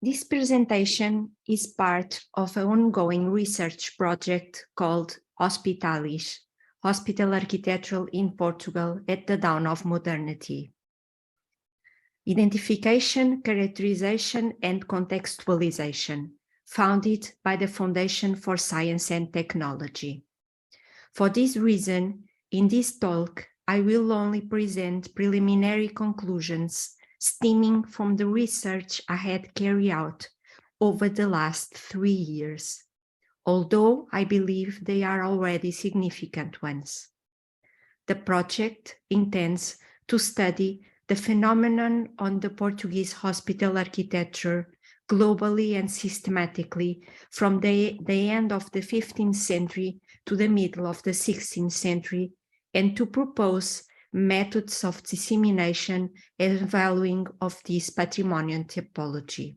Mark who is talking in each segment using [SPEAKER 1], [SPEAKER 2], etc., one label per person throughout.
[SPEAKER 1] This presentation is part of an ongoing research project called Hospitalis, Hospital Architecture in Portugal at the Dawn of Modernity. Identification, characterization, and contextualization, founded by the Foundation for Science and Technology. For this reason, in this talk, I will only present preliminary conclusions stemming from the research I had carried out over the last 3 years, although I believe they are already significant ones. The project intends to study the phenomenon on the Portuguese hospital architecture globally and systematically from the end of the 15th century to the middle of the 16th century, and to propose methods of dissemination and valuing of this patrimonial typology.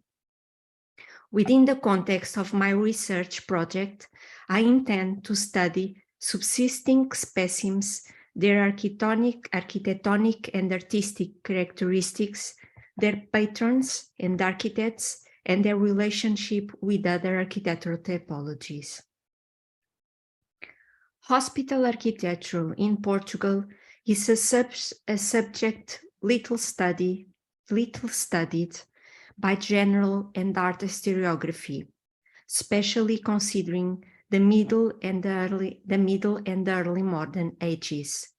[SPEAKER 1] Within the context of my research project, I intend to study subsisting specimens, their architectonic and artistic characteristics, their patrons and architects, and their relationship with other architectural typologies. Hospital architecture in Portugal is a subject little studied by general and art historiography, especially considering the middle and early modern ages.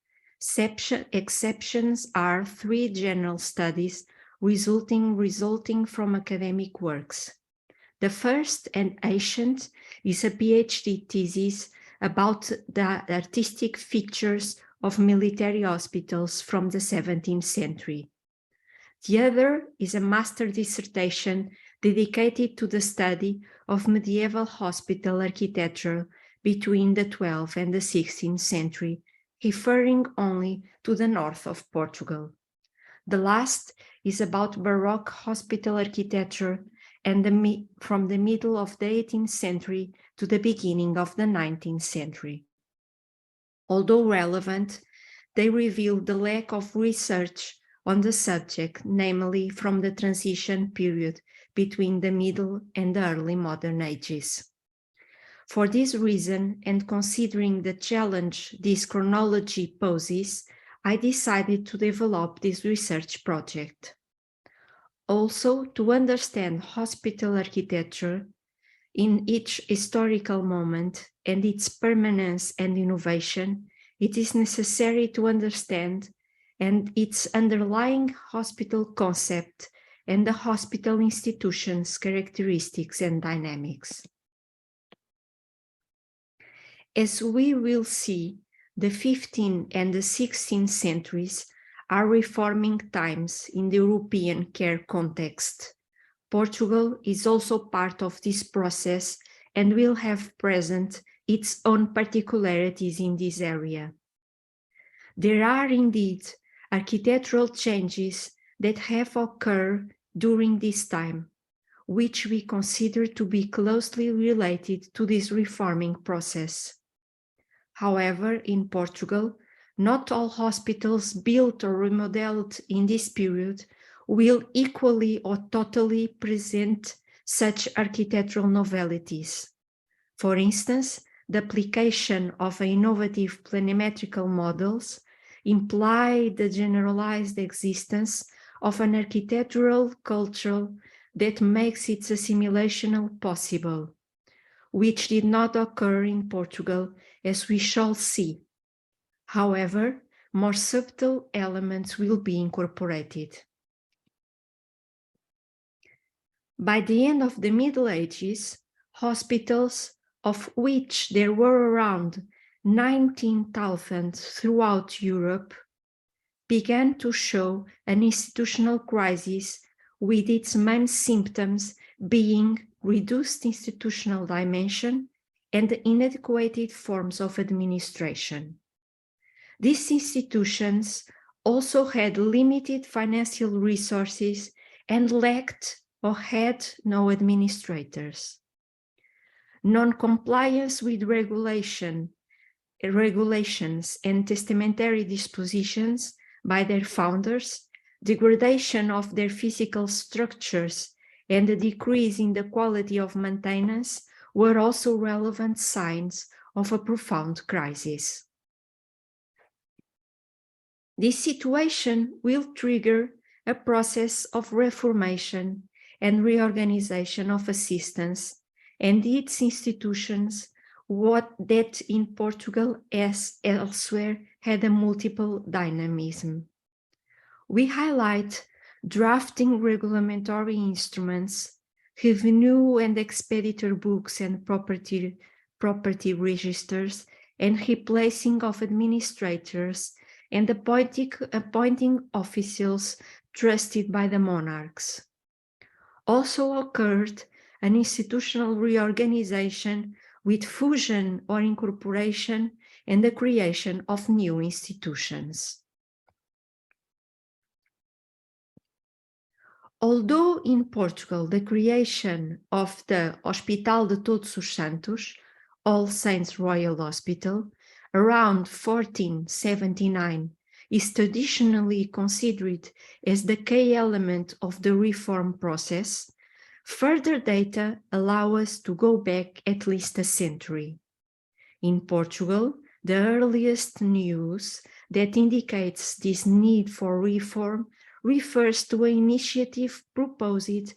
[SPEAKER 1] Exceptions are 3 general studies resulting from academic works. The first and ancient is a PhD thesis about the artistic features of military hospitals from the 17th century. The other is a master dissertation dedicated to the study of medieval hospital architecture between the 12th and the 16th century, referring only to the north of Portugal. The last is about Baroque hospital architecture and from the middle of the 18th century to the beginning of the 19th century. Although relevant, they reveal the lack of research on the subject, namely from the transition period between the middle and the early modern ages. For this reason, and considering the challenge this chronology poses, I decided to develop this research project. Also, to understand hospital architecture in each historical moment and its permanence and innovation, it is necessary to understand and its underlying hospital concept and the hospital institution's characteristics and dynamics. As we will see, the 15th and the 16th centuries are reforming times in the European care context. Portugal is also part of this process and will have present its own particularities in this area. There are indeed architectural changes that have occurred during this time, which we consider to be closely related to this reforming process. However, in Portugal, not all hospitals built or remodeled in this period will equally or totally present such architectural novelties. For instance, the application of innovative planimetrical models imply the generalized existence of an architectural culture that makes its assimilation possible, which did not occur in Portugal, as we shall see. However, more subtle elements will be incorporated. By the end of the Middle Ages, hospitals, of which there were around 19,000 throughout Europe, began to show an institutional crisis, with its main symptoms being reduced institutional dimension and inadequate forms of administration. These institutions also had limited financial resources and lacked or had no administrators. Non-compliance with regulations and testamentary dispositions by their founders, degradation of their physical structures, and a decrease in the quality of maintenance were also relevant signs of a profound crisis. This situation will trigger a process of reformation and reorganization of assistance and its institutions, that in Portugal as elsewhere had a multiple dynamism. We highlight drafting regulatory instruments, revenue and expenditure books and property registers, and replacing of administrators and appointing officials trusted by the monarchs. Also occurred an institutional reorganization with fusion or incorporation and the creation of new institutions. Although in Portugal the creation of the Hospital de Todos os Santos, All Saints Royal Hospital, around 1479 is traditionally considered as the key element of the reform process, further data allow us to go back at least a century. In Portugal, the earliest news that indicates this need for reform refers to an initiative proposed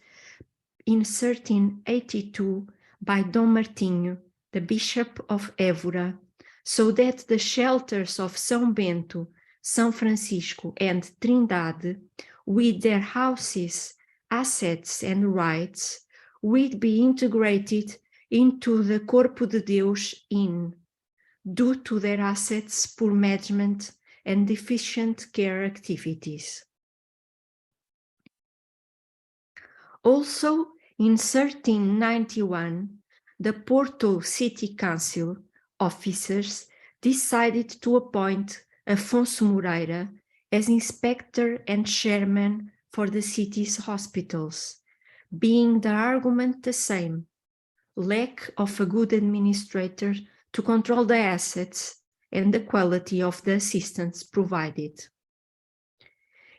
[SPEAKER 1] in 1382 by Dom Martinho, the Bishop of Évora, so that the shelters of São Bento, São Francisco, and Trindade, with their houses, assets, and rights, would be integrated into the Corpo de Deus due to their assets, poor management, and deficient care activities. Also, in 1391, the Porto City Council officers decided to appoint Afonso Moreira as inspector and chairman for the city's hospitals, being the argument the same: lack of a good administrator to control the assets and the quality of the assistance provided.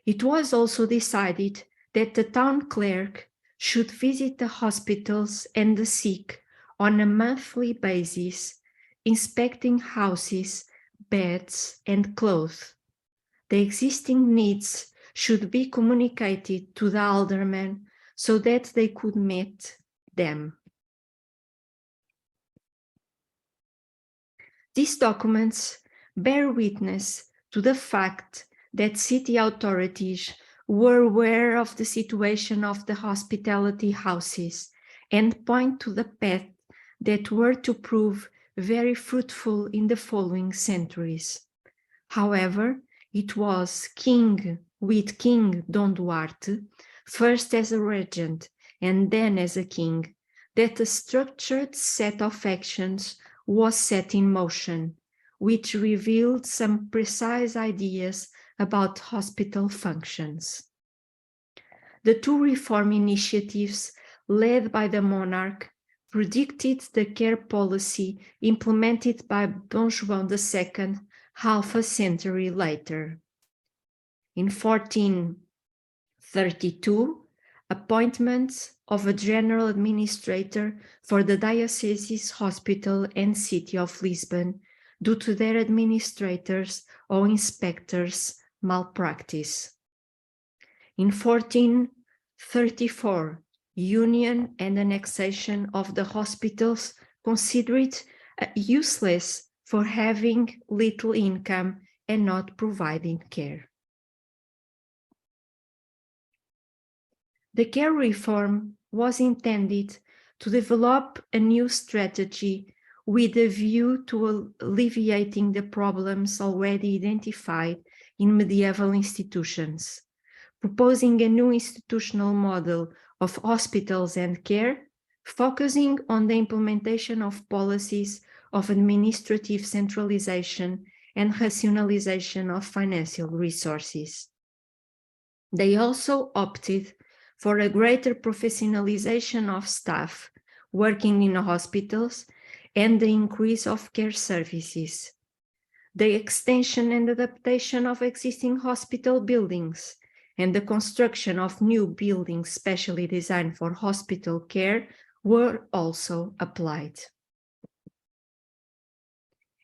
[SPEAKER 1] It was also decided that the town clerk should visit the hospitals and the sick on a monthly basis, inspecting houses, beds, and clothes. The existing needs should be communicated to the aldermen so that they could meet them. These documents bear witness to the fact that city authorities were aware of the situation of the hospitality houses and point to the path that were to prove very fruitful in the following centuries. However, it was King Dom Duarte, first as a regent and then as a king, that a structured set of actions was set in motion, which revealed some precise ideas about hospital functions. The two reform initiatives led by the monarch predicted the care policy implemented by Dom João II half a century later. In 1432, appointments of a general administrator for the Diocese's Hospital and City of Lisbon due to their administrators or inspectors' malpractice. In 1434, union and annexation of the hospitals considered useless for having little income and not providing care. The care reform was intended to develop a new strategy with a view to alleviating the problems already identified in medieval institutions, proposing a new institutional model of hospitals and care, focusing on the implementation of policies of administrative centralization and rationalization of financial resources. They also opted for a greater professionalization of staff working in hospitals and the increase of care services, the extension and adaptation of existing hospital buildings, and the construction of new buildings specially designed for hospital care were also applied.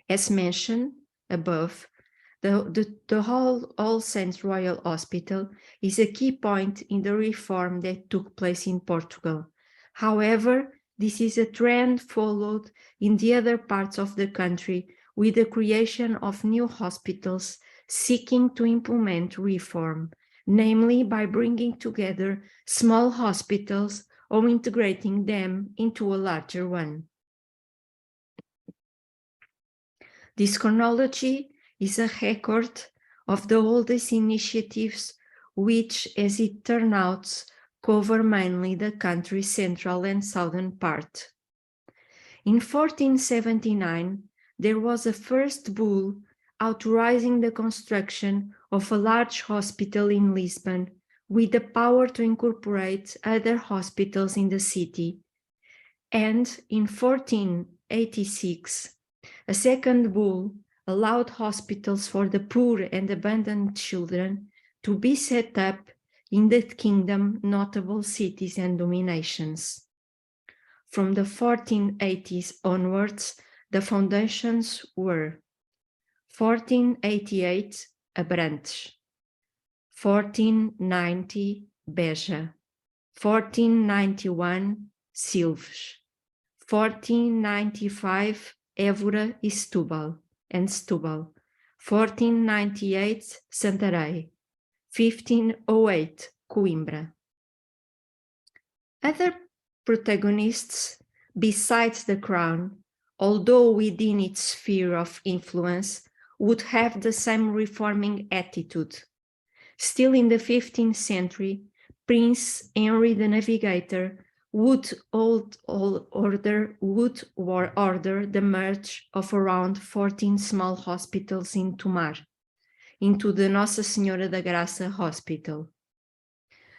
[SPEAKER 1] As mentioned above, the All Saints Royal Hospital is a key point in the reform that took place in Portugal. However, this is a trend followed in the other parts of the country with the creation of new hospitals seeking to implement reform, namely by bringing together small hospitals or integrating them into a larger one. This chronology is a record of the oldest initiatives which, as it turns out, cover mainly the country's central and southern part. In 1479, there was a first bull authorizing the construction of a large hospital in Lisbon with the power to incorporate other hospitals in the city. And in 1486, a second bull allowed hospitals for the poor and abandoned children to be set up in the kingdom's notable cities and dominations. From the 1480s onwards, the foundations were 1488, Abrantes, 1490, Beja, 1491, Silves, 1495, Évora e Setúbal, 1498, Santarém, 1508, Coimbra. Other protagonists besides the crown, although within its sphere of influence, would have the same reforming attitude. Still in the 15th century, Prince Henry the Navigator would order the merge of around 14 small hospitals in Tomar into the Nossa Senhora da Graça Hospital.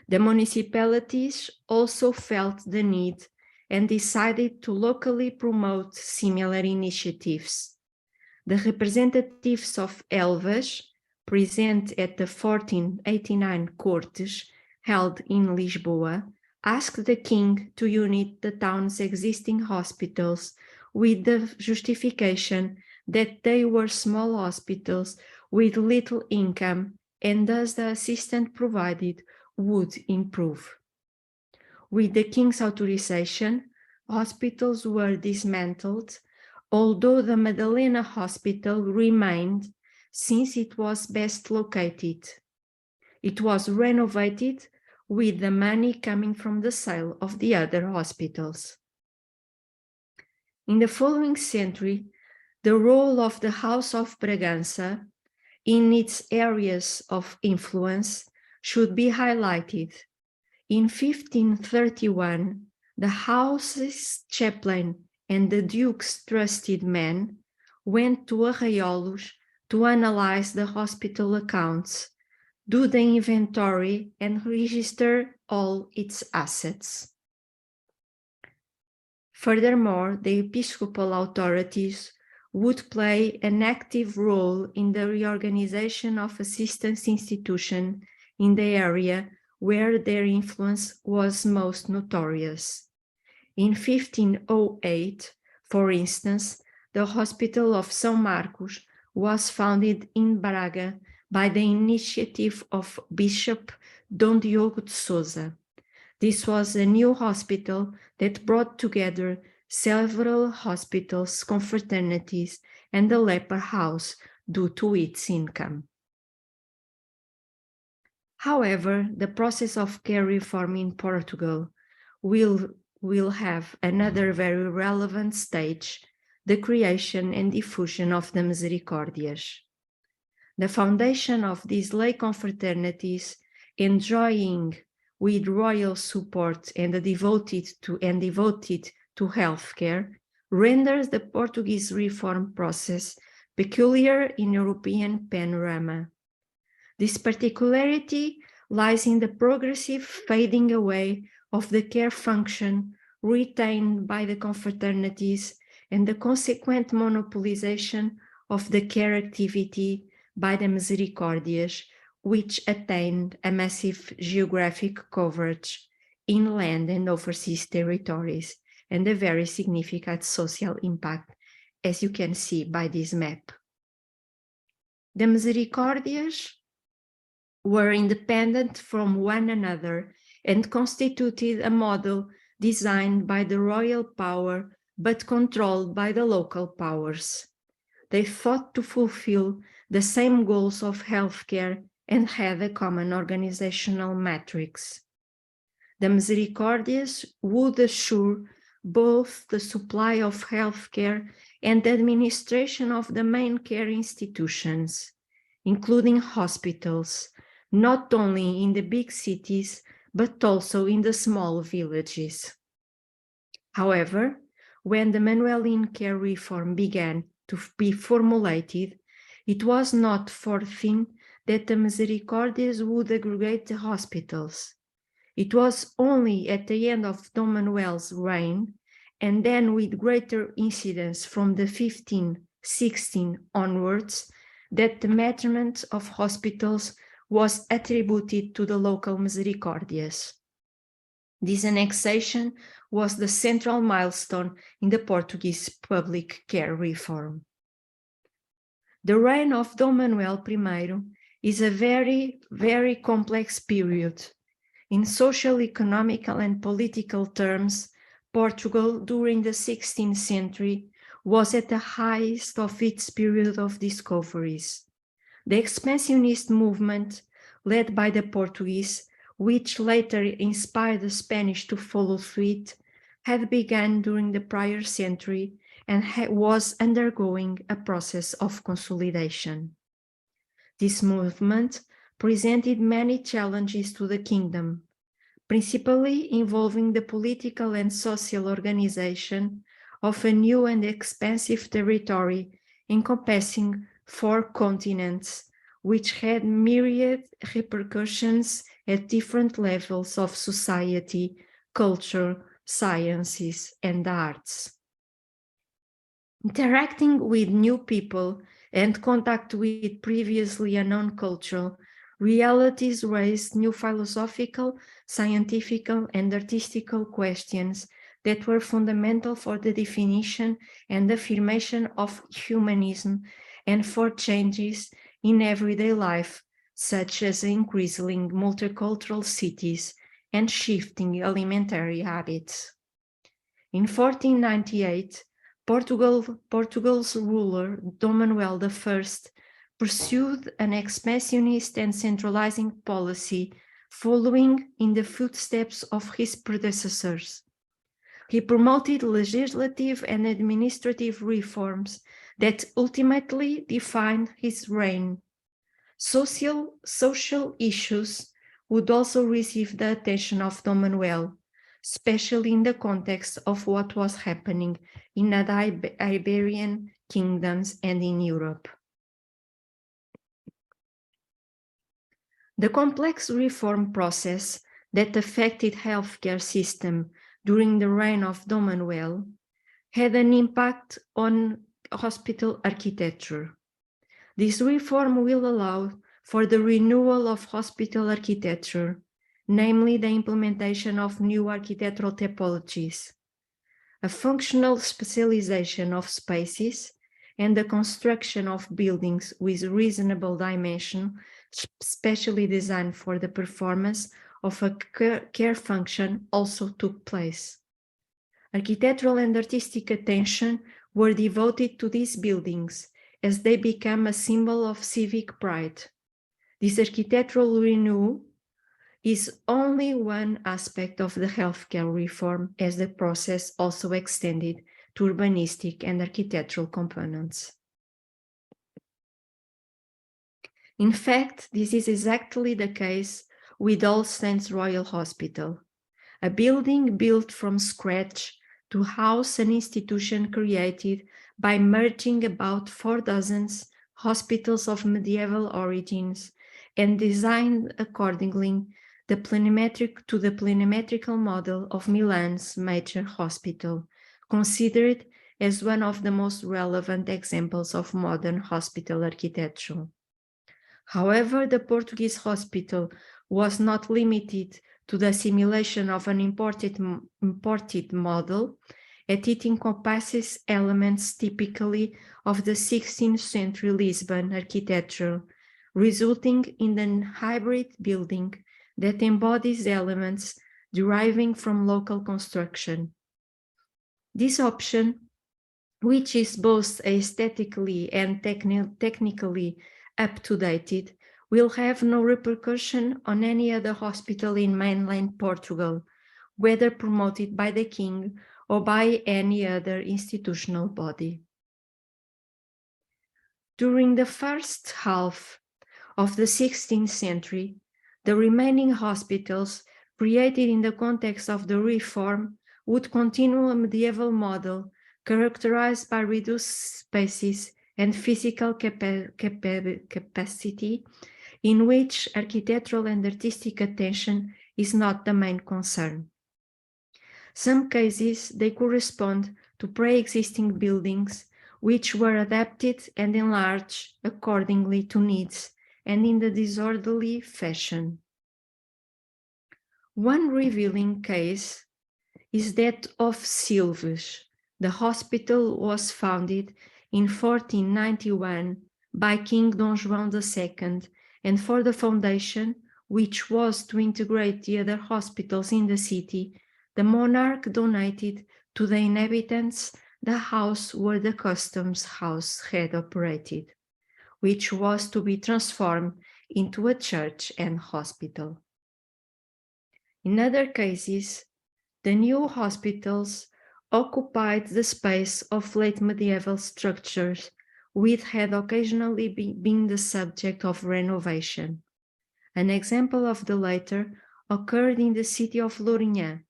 [SPEAKER 1] The municipalities also felt the need and decided to locally promote similar initiatives. The representatives of Elvas, present at the 1489 Cortes held in Lisboa, asked the king to unite the town's existing hospitals with the justification that they were small hospitals with little income and thus the assistance provided would improve. With the king's authorization, hospitals were dismantled, although the Madalena Hospital remained since it was best located. It was renovated with the money coming from the sale of the other hospitals. In the following century, the role of the House of Bragança in its areas of influence should be highlighted. In 1531, the house's chaplain and the Duke's trusted man went to Arraiolos to analyze the hospital accounts, do the inventory, and register all its assets. Furthermore, the episcopal authorities would play an active role in the reorganization of assistance institutions in the area where their influence was most notorious. In 1508, for instance, the Hospital of São Marcos was founded in Braga by the initiative of Bishop Dom Diogo de Souza. This was a new hospital that brought together several hospitals, confraternities, and the leper house due to its income. However, the process of care reform in Portugal will have another very relevant stage, the creation and diffusion of the Misericórdias. The foundation of these lay confraternities, enjoying with royal support and devoted to healthcare, renders the Portuguese reform process peculiar in European panorama. This particularity lies in the progressive fading away of the care function retained by the confraternities and the consequent monopolization of the care activity by the Misericórdias, which attained a massive geographic coverage in land and overseas territories, and a very significant social impact, as you can see by this map. The Misericórdias were independent from one another and constituted a model designed by the royal power but controlled by the local powers. They thought to fulfill the same goals of healthcare and had a common organizational matrix. The Misericórdias would assure both the supply of healthcare and the administration of the main care institutions, including hospitals, not only in the big cities, but also in the small villages. However, when the Manueline care reform began to be formulated, it was not foreseen that the Misericórdias would aggregate the hospitals. It was only at the end of Dom Manuel's reign, and then with greater incidence from the 1516 onwards, that the management of hospitals was attributed to the local Misericórdias. This annexation was the central milestone in the Portuguese public care reform. The reign of Dom Manuel I is a very, very complex period. In social, economical, and political terms, Portugal during the 16th century was at the highest of its period of discoveries. The expansionist movement, led by the Portuguese, which later inspired the Spanish to follow suit, had begun during the prior century and was undergoing a process of consolidation. This movement presented many challenges to the kingdom, principally involving the political and social organization of a new and expansive territory encompassing 4 continents, which had myriad repercussions at different levels of society, culture, sciences, and arts. Interacting with new people and contact with previously unknown cultural realities raised new philosophical, scientific, and artistical questions that were fundamental for the definition and affirmation of humanism and for changes in everyday life, such as increasingly multicultural cities and shifting alimentary habits. In 1498, Portugal's ruler, Dom Manuel I, pursued an expansionist and centralizing policy following in the footsteps of his predecessors. He promoted legislative and administrative reforms that ultimately defined his reign. Social issues would also receive the attention of Dom Manuel, especially in the context of what was happening in the Iberian kingdoms and in Europe. The complex reform process that affected healthcare system during the reign of Dom Manuel had an impact on hospital architecture. This reform will allow for the renewal of hospital architecture, namely the implementation of new architectural typologies, a functional specialization of spaces, and the construction of buildings with reasonable dimension, specially designed for the performance of a care function, also took place. Architectural and artistic attention were devoted to these buildings as they became a symbol of civic pride. This architectural renewal is only one aspect of the healthcare reform, as the process also extended to urbanistic and architectural components. In fact, this is exactly the case with All Saints Royal Hospital, a building built from scratch to house an institution created by merging about 4 dozen hospitals of medieval origins and designed accordingly to the planimetrical model of Milan's major hospital, considered as one of the most relevant examples of modern hospital architecture. However, the Portuguese hospital was not limited to the simulation of an imported model, as it encompasses elements typically of the 16th century Lisbon architecture, resulting in a hybrid building that embodies elements deriving from local construction. This option, which is both aesthetically and technically up-to-date, will have no repercussion on any other hospital in mainland Portugal, whether promoted by the King or by any other institutional body. During the first half of the 16th century, the remaining hospitals created in the context of the reform would continue a medieval model characterized by reduced spaces and physical capacity, in which architectural and artistic attention is not the main concern. Some cases, they correspond to pre-existing buildings which were adapted and enlarged accordingly to needs and in the disorderly fashion. One revealing case is that of Silves. The hospital was founded in 1491 by King Dom João II, and for the foundation, which was to integrate the other hospitals in the city, the monarch donated to the inhabitants the house where the customs house had operated, which was to be transformed into a church and hospital. In other cases, the new hospitals occupied the space of late medieval structures, which had occasionally been the subject of renovation. An example of the latter occurred in the city of Lourinhã.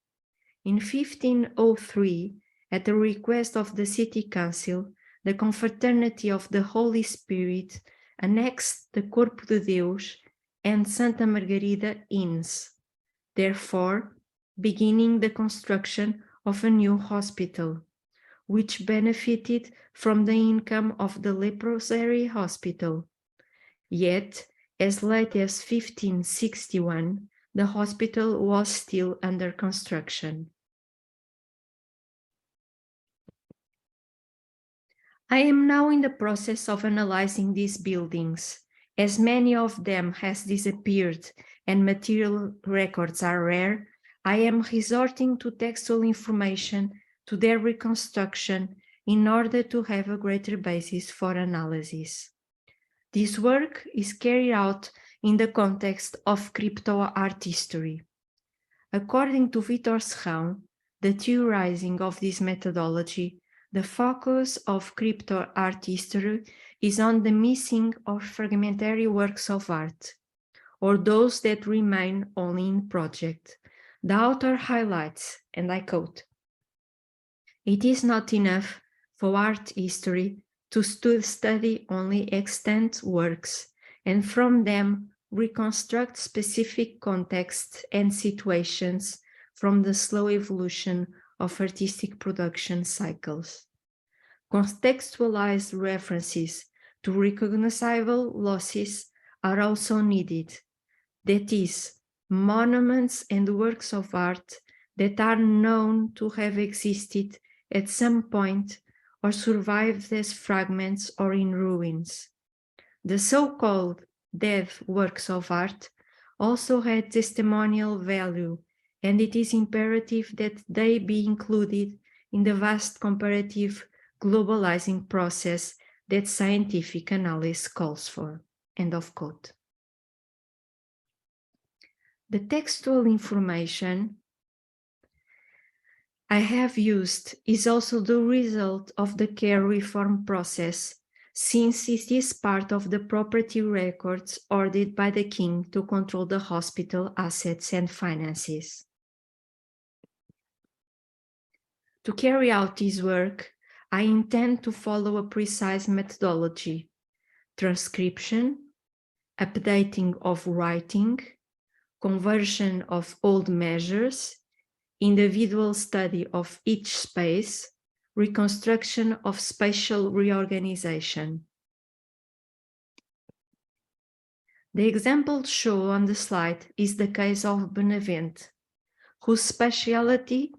[SPEAKER 1] In 1503, at the request of the city council, the Confraternity of the Holy Spirit annexed the Corpo de Deus and Santa Margarida inns, therefore beginning the construction of a new hospital, which benefited from the income of the leprosery hospital. Yet, as late as 1561, the hospital was still under construction. I am now in the process of analyzing these buildings. As many of them has disappeared and material records are rare, I am resorting to textual information to their reconstruction in order to have a greater basis for analysis. This work is carried out in the context of crypto art history. According to Vitor Serrão, the theorizing of this methodology, the focus of crypto art history is on the missing or fragmentary works of art, or those that remain only in project. The author highlights, and I quote, "It is not enough for art history to study only extant works and from them reconstruct specific contexts and situations from the slow evolution of artistic production cycles. Contextualized references to recognizable losses are also needed, that is, monuments and works of art that are known to have existed at some point or survived as fragments or in ruins. The so-called dead works of art also had testimonial value, and it is imperative that they be included in the vast comparative globalizing process that scientific analysis calls for." End of quote. The textual information I have used is also the result of the care reform process, since it is part of the property records ordered by the King to control the hospital assets and finances. To carry out this work, I intend to follow a precise methodology: transcription, updating of writing, conversion of old measures, individual study of each space, reconstruction of spatial reorganization. The example shown on the slide is the case of Benavente, whose specialty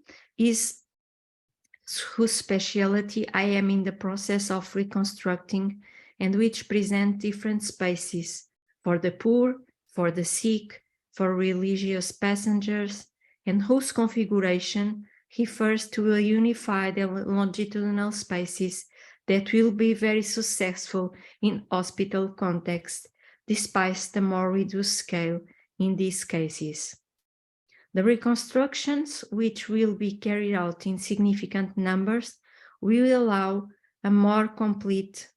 [SPEAKER 1] I am in the process of reconstructing, and which present different spaces for the poor, for the sick, for religious passengers, and whose configuration refers to a unified longitudinal spaces that will be very successful in hospital context, despite the more reduced scale in these cases. The reconstructions, which will be carried out in significant numbers, will allow a more complete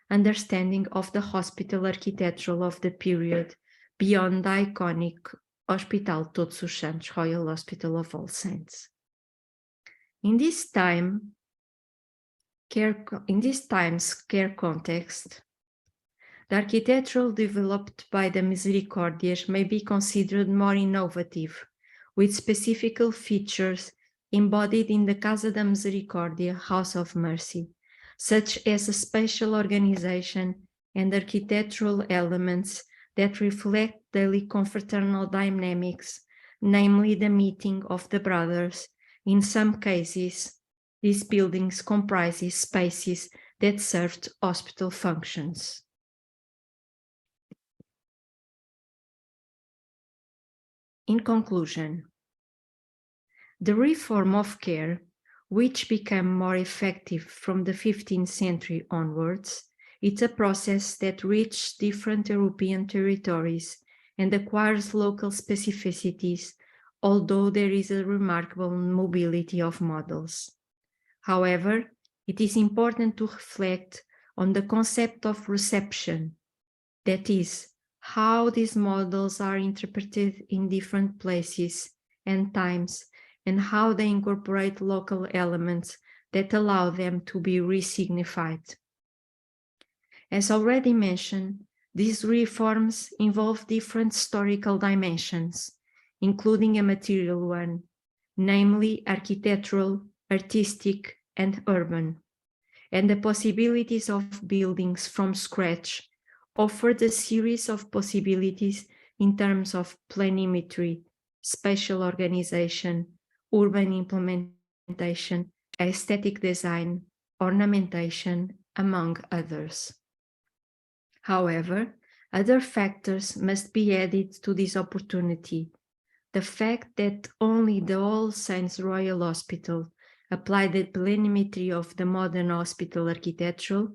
[SPEAKER 1] understanding of the hospital architectural of the period beyond the iconic Hospital Todos os Santos, Royal Hospital of All Saints. In this times care context, the architecture developed by the Misericordias may be considered more innovative, with specific features embodied in the Casa da Misericordia, House of Mercy, such as a spatial organization and architectural elements that reflect daily confraternal dynamics, namely the meeting of the brothers. In some cases, these buildings comprises spaces that served hospital functions. In conclusion, the reform of care, which became more effective from the 15th century onwards, it's a process that reaches different European territories and acquires local specificities, although there is a remarkable mobility of models. However, it is important to reflect on the concept of reception, that is, how these models are interpreted in different places and times, and how they incorporate local elements that allow them to be resignified. As already mentioned, these reforms involve different historical dimensions, including a material one, namely architectural, artistic, and urban, and the possibilities of buildings from scratch offered a series of possibilities in terms of planimetry, spatial organization, urban implementation, aesthetic design, ornamentation, among others. However, other factors must be added to this opportunity. The fact that only the All Saints Royal Hospital applied the planimetry of the modern hospital architecture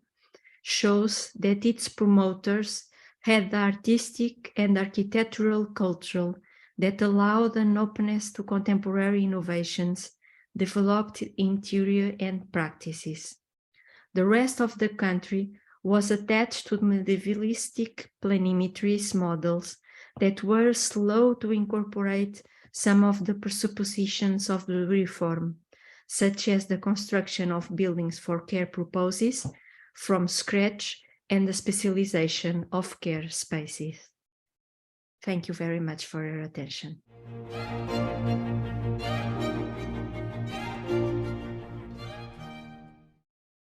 [SPEAKER 1] shows that its promoters had the artistic and architectural culture that allowed an openness to contemporary innovations, developed in theory and practices. The rest of the country was attached to medievalistic planimetries models that were slow to incorporate some of the presuppositions of the reform, such as the construction of buildings for care purposes from scratch and the specialization of care spaces. Thank you very much for your attention.